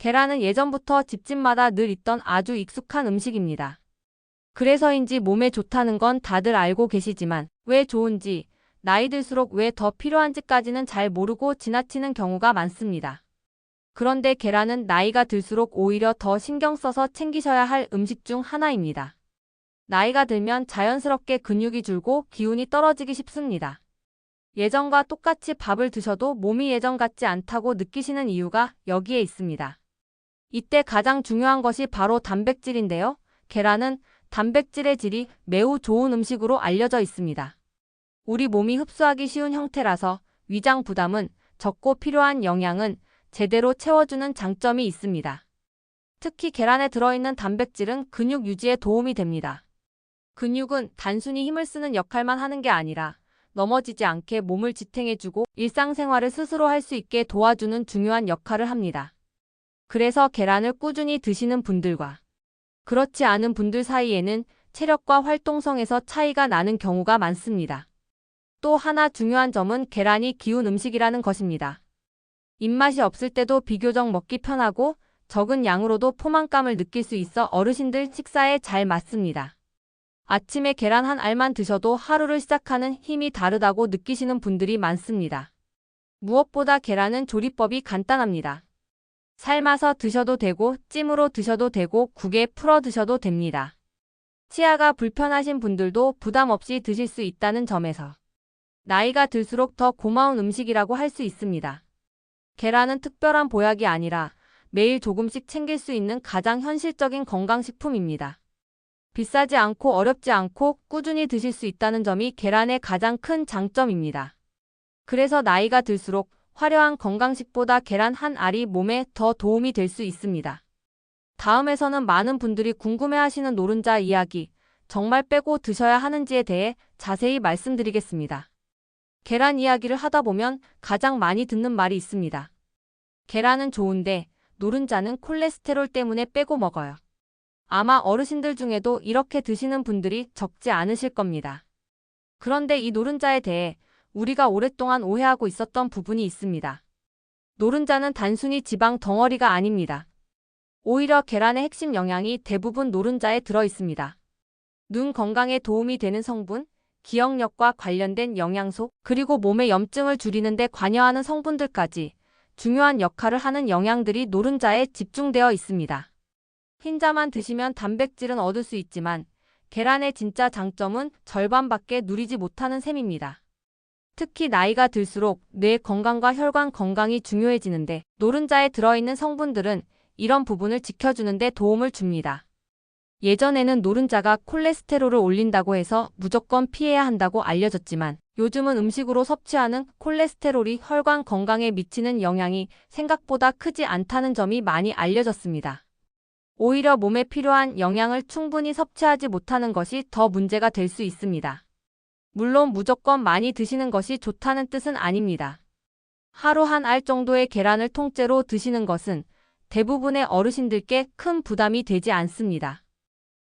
계란은 예전부터 집집마다 늘 있던 아주 익숙한 음식입니다. 그래서인지 몸에 좋다는 건 다들 알고 계시지만 왜 좋은지, 나이 들수록 왜 더 필요한지까지는 잘 모르고 지나치는 경우가 많습니다. 그런데 계란은 나이가 들수록 오히려 더 신경 써서 챙기셔야 할 음식 중 하나입니다. 나이가 들면 자연스럽게 근육이 줄고 기운이 떨어지기 쉽습니다. 예전과 똑같이 밥을 드셔도 몸이 예전 같지 않다고 느끼시는 이유가 여기에 있습니다. 이때 가장 중요한 것이 바로 단백질인데요. 계란은 단백질의 질이 매우 좋은 음식으로 알려져 있습니다. 우리 몸이 흡수하기 쉬운 형태라서 위장 부담은 적고 필요한 영양은 제대로 채워주는 장점이 있습니다. 특히 계란에 들어있는 단백질은 근육 유지에 도움이 됩니다. 근육은 단순히 힘을 쓰는 역할만 하는 게 아니라 넘어지지 않게 몸을 지탱해주고 일상생활을 스스로 할 수 있게 도와주는 중요한 역할을 합니다. 그래서 계란을 꾸준히 드시는 분들과 그렇지 않은 분들 사이에는 체력과 활동성에서 차이가 나는 경우가 많습니다. 또 하나 중요한 점은 계란이 기운 음식이라는 것입니다. 입맛이 없을 때도 비교적 먹기 편하고 적은 양으로도 포만감을 느낄 수 있어 어르신들 식사에 잘 맞습니다. 아침에 계란 한 알만 드셔도 하루를 시작하는 힘이 다르다고 느끼시는 분들이 많습니다. 무엇보다 계란은 조리법이 간단합니다. 삶아서 드셔도 되고 찜으로 드셔도 되고 국에 풀어 드셔도 됩니다. 치아가 불편하신 분들도 부담 없이 드실 수 있다는 점에서 나이가 들수록 더 고마운 음식이라고 할 수 있습니다. 계란은 특별한 보약이 아니라 매일 조금씩 챙길 수 있는 가장 현실적인 건강식품입니다. 비싸지 않고 어렵지 않고 꾸준히 드실 수 있다는 점이 계란의 가장 큰 장점입니다. 그래서 나이가 들수록 화려한 건강식보다 계란 한 알이 몸에 더 도움이 될 수 있습니다. 다음에서는 많은 분들이 궁금해하시는 노른자 이야기, 정말 빼고 드셔야 하는지에 대해 자세히 말씀드리겠습니다. 계란 이야기를 하다 보면 가장 많이 듣는 말이 있습니다. 계란은 좋은데 노른자는 콜레스테롤 때문에 빼고 먹어요. 아마 어르신들 중에도 이렇게 드시는 분들이 적지 않으실 겁니다. 그런데 이 노른자에 대해 우리가 오랫동안 오해하고 있었던 부분이 있습니다. 노른자는 단순히 지방 덩어리가 아닙니다. 오히려 계란의 핵심 영양이 대부분 노른자에 들어 있습니다. 눈 건강에 도움이 되는 성분, 기억력과 관련된 영양소, 그리고 몸의 염증을 줄이는 데 관여하는 성분들까지 중요한 역할을 하는 영양들이 노른자에 집중되어 있습니다. 흰자만 드시면 단백질은 얻을 수 있지만 계란의 진짜 장점은 절반밖에 누리지 못하는 셈입니다. 특히 나이가 들수록 뇌 건강과 혈관 건강이 중요해지는데 노른자에 들어있는 성분들은 이런 부분을 지켜주는 데 도움을 줍니다. 예전에는 노른자가 콜레스테롤을 올린다고 해서 무조건 피해야 한다고 알려졌지만 요즘은 음식으로 섭취하는 콜레스테롤이 혈관 건강에 미치는 영향이 생각보다 크지 않다는 점이 많이 알려졌습니다. 오히려 몸에 필요한 영양을 충분히 섭취하지 못하는 것이 더 문제가 될 수 있습니다. 물론 무조건 많이 드시는 것이 좋다는 뜻은 아닙니다. 하루 한 알 정도의 계란을 통째로 드시는 것은 대부분의 어르신들께 큰 부담이 되지 않습니다.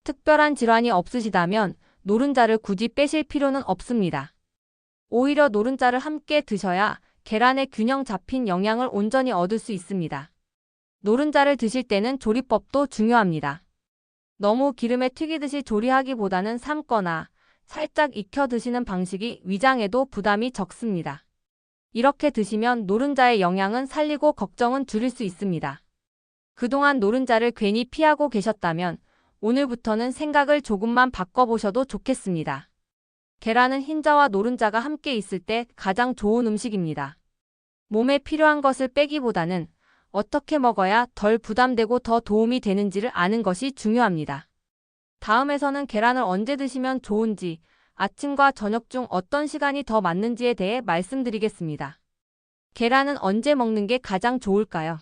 특별한 질환이 없으시다면 노른자를 굳이 빼실 필요는 없습니다. 오히려 노른자를 함께 드셔야 계란의 균형 잡힌 영양을 온전히 얻을 수 있습니다. 노른자를 드실 때는 조리법도 중요합니다. 너무 기름에 튀기듯이 조리하기보다는 삶거나 살짝 익혀 드시는 방식이 위장에도 부담이 적습니다. 이렇게 드시면 노른자의 영양은 살리고 걱정은 줄일 수 있습니다. 그동안 노른자를 괜히 피하고 계셨다면 오늘부터는 생각을 조금만 바꿔보셔도 좋겠습니다. 계란은 흰자와 노른자가 함께 있을 때 가장 좋은 음식입니다. 몸에 필요한 것을 빼기보다는 어떻게 먹어야 덜 부담되고 더 도움이 되는지를 아는 것이 중요합니다. 다음에서는 계란을 언제 드시면 좋은지, 아침과 저녁 중 어떤 시간이 더 맞는지에 대해 말씀드리겠습니다. 계란은 언제 먹는 게 가장 좋을까요?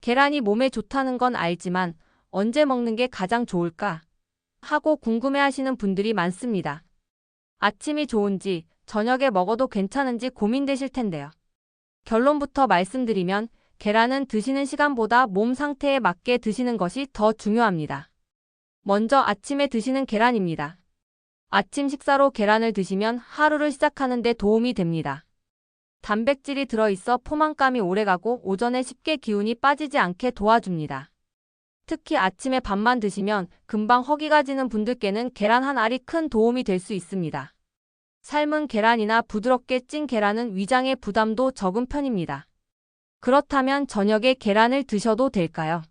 계란이 몸에 좋다는 건 알지만 언제 먹는 게 가장 좋을까? 하고 궁금해하시는 분들이 많습니다. 아침이 좋은지, 저녁에 먹어도 괜찮은지 고민되실 텐데요. 결론부터 말씀드리면 계란은 드시는 시간보다 몸 상태에 맞게 드시는 것이 더 중요합니다. 먼저 아침에 드시는 계란입니다. 아침 식사로 계란을 드시면 하루를 시작하는 데 도움이 됩니다. 단백질이 들어있어 포만감이 오래가고 오전에 쉽게 기운이 빠지지 않게 도와줍니다. 특히 아침에 밥만 드시면 금방 허기가 지는 분들께는 계란 한 알이 큰 도움이 될 수 있습니다. 삶은 계란이나 부드럽게 찐 계란은 위장의 부담도 적은 편입니다. 그렇다면 저녁에 계란을 드셔도 될까요?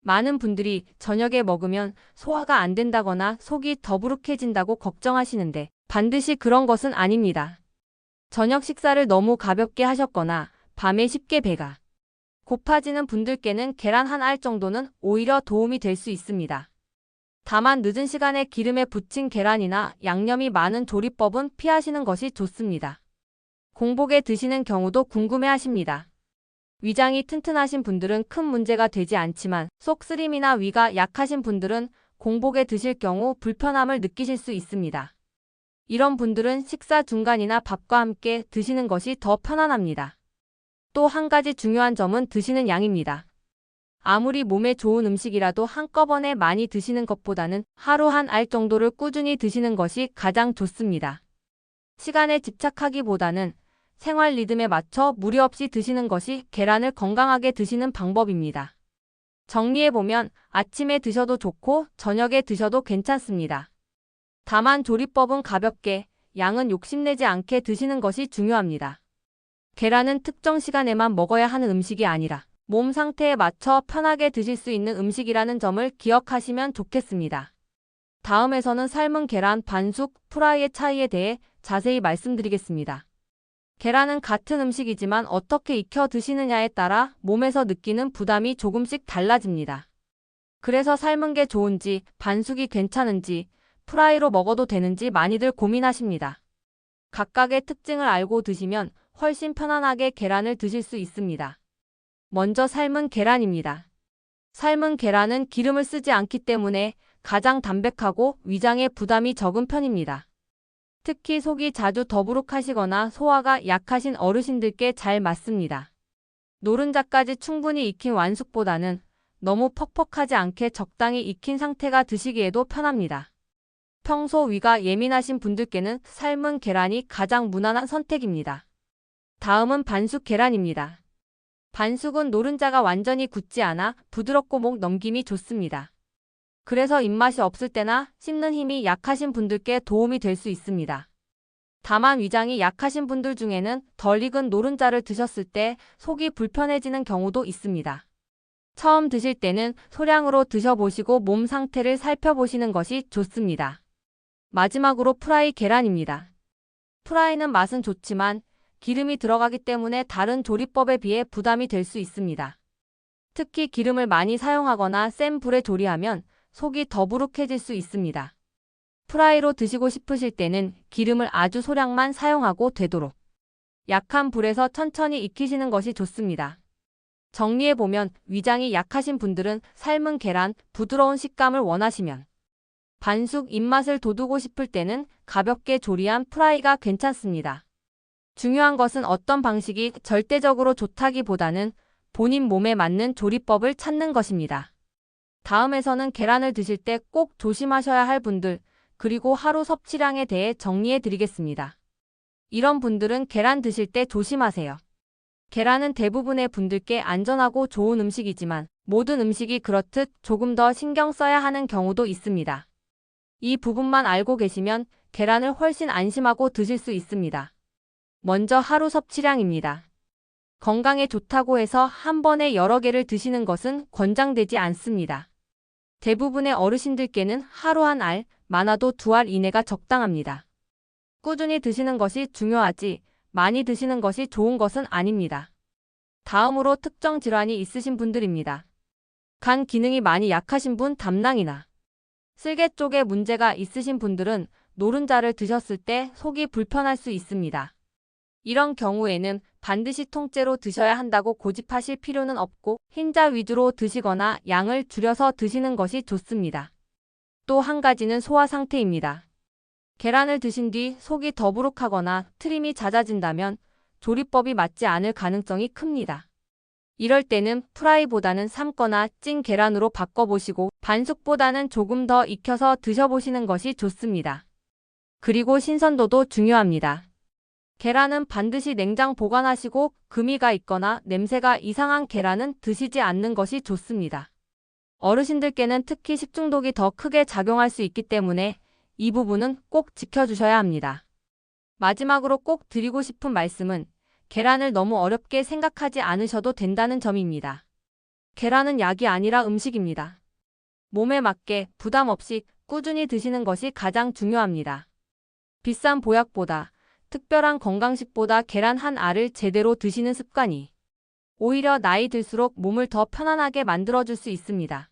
많은 분들이 저녁에 먹으면 소화가 안 된다거나 속이 더부룩해진다고 걱정하시는데 반드시 그런 것은 아닙니다. 저녁 식사를 너무 가볍게 하셨거나 밤에 쉽게 배가 고파지는 분들께는 계란 한 알 정도는 오히려 도움이 될 수 있습니다. 다만 늦은 시간에 기름에 부친 계란이나 양념이 많은 조리법은 피하시는 것이 좋습니다. 공복에 드시는 경우도 궁금해하십니다. 위장이 튼튼하신 분들은 큰 문제가 되지 않지만 속 쓰림이나 위가 약하신 분들은 공복에 드실 경우 불편함을 느끼실 수 있습니다. 이런 분들은 식사 중간이나 밥과 함께 드시는 것이 더 편안합니다. 또 한 가지 중요한 점은 드시는 양입니다. 아무리 몸에 좋은 음식이라도 한꺼번에 많이 드시는 것보다는 하루 한 알 정도를 꾸준히 드시는 것이 가장 좋습니다. 시간에 집착하기보다는 생활 리듬에 맞춰 무리 없이 드시는 것이 계란을 건강하게 드시는 방법입니다. 정리해보면 아침에 드셔도 좋고 저녁에 드셔도 괜찮습니다. 다만 조리법은 가볍게, 양은 욕심내지 않게 드시는 것이 중요합니다. 계란은 특정 시간에만 먹어야 하는 음식이 아니라 몸 상태에 맞춰 편하게 드실 수 있는 음식이라는 점을 기억하시면 좋겠습니다. 다음에서는 삶은 계란, 반숙, 프라이의 차이에 대해 자세히 말씀드리겠습니다. 계란은 같은 음식이지만 어떻게 익혀 드시느냐에 따라 몸에서 느끼는 부담이 조금씩 달라집니다. 그래서 삶은 게 좋은지, 반숙이 괜찮은지, 프라이로 먹어도 되는지 많이들 고민하십니다. 각각의 특징을 알고 드시면 훨씬 편안하게 계란을 드실 수 있습니다. 먼저 삶은 계란입니다. 삶은 계란은 기름을 쓰지 않기 때문에 가장 담백하고 위장에 부담이 적은 편입니다. 특히 속이 자주 더부룩하시거나 소화가 약하신 어르신들께 잘 맞습니다. 노른자까지 충분히 익힌 완숙보다는 너무 퍽퍽하지 않게 적당히 익힌 상태가 드시기에도 편합니다. 평소 위가 예민하신 분들께는 삶은 계란이 가장 무난한 선택입니다. 다음은 반숙 계란입니다. 반숙은 노른자가 완전히 굳지 않아 부드럽고 목 넘김이 좋습니다. 그래서 입맛이 없을 때나 씹는 힘이 약하신 분들께 도움이 될 수 있습니다. 다만 위장이 약하신 분들 중에는 덜 익은 노른자를 드셨을 때 속이 불편해지는 경우도 있습니다. 처음 드실 때는 소량으로 드셔보시고 몸 상태를 살펴보시는 것이 좋습니다. 마지막으로 프라이 계란입니다. 프라이는 맛은 좋지만 기름이 들어가기 때문에 다른 조리법에 비해 부담이 될 수 있습니다. 특히 기름을 많이 사용하거나 센 불에 조리하면 속이 더부룩해질 수 있습니다. 프라이로 드시고 싶으실 때는 기름을 아주 소량만 사용하고 되도록 약한 불에서 천천히 익히시는 것이 좋습니다. 정리해보면 위장이 약하신 분들은 삶은 계란, 부드러운 식감을 원하시면 반숙 입맛을 돋우고 싶을 때는 가볍게 조리한 프라이가 괜찮습니다. 중요한 것은 어떤 방식이 절대적으로 좋다기보다는 본인 몸에 맞는 조리법을 찾는 것입니다. 다음에서는 계란을 드실 때 꼭 조심하셔야 할 분들, 그리고 하루 섭취량에 대해 정리해 드리겠습니다. 이런 분들은 계란 드실 때 조심하세요. 계란은 대부분의 분들께 안전하고 좋은 음식이지만 모든 음식이 그렇듯 조금 더 신경 써야 하는 경우도 있습니다. 이 부분만 알고 계시면 계란을 훨씬 안심하고 드실 수 있습니다. 먼저 하루 섭취량입니다. 건강에 좋다고 해서 한 번에 여러 개를 드시는 것은 권장되지 않습니다. 대부분의 어르신들께는 하루 한 알, 많아도 2알 이내가 적당합니다. 꾸준히 드시는 것이 중요하지 많이 드시는 것이 좋은 것은 아닙니다. 다음으로 특정 질환이 있으신 분들입니다. 간 기능이 많이 약하신 분, 담낭이나 쓸개 쪽에 문제가 있으신 분들은 노른자를 드셨을 때 속이 불편할 수 있습니다. 이런 경우에는 반드시 통째로 드셔야 한다고 고집하실 필요는 없고 흰자 위주로 드시거나 양을 줄여서 드시는 것이 좋습니다. 또 한 가지는 소화 상태입니다. 계란을 드신 뒤 속이 더부룩하거나 트림이 잦아진다면 조리법이 맞지 않을 가능성이 큽니다. 이럴 때는 프라이보다는 삶거나 찐 계란으로 바꿔보시고 반숙보다는 조금 더 익혀서 드셔보시는 것이 좋습니다. 그리고 신선도도 중요합니다. 계란은 반드시 냉장 보관하시고 금이가 있거나 냄새가 이상한 계란은 드시지 않는 것이 좋습니다. 어르신들께는 특히 식중독이 더 크게 작용할 수 있기 때문에 이 부분은 꼭 지켜주셔야 합니다. 마지막으로 꼭 드리고 싶은 말씀은 계란을 너무 어렵게 생각하지 않으셔도 된다는 점입니다. 계란은 약이 아니라 음식입니다. 몸에 맞게 부담 없이 꾸준히 드시는 것이 가장 중요합니다. 비싼 보약보다 특별한 건강식보다 계란 한 알을 제대로 드시는 습관이 오히려 나이 들수록 몸을 더 편안하게 만들어줄 수 있습니다.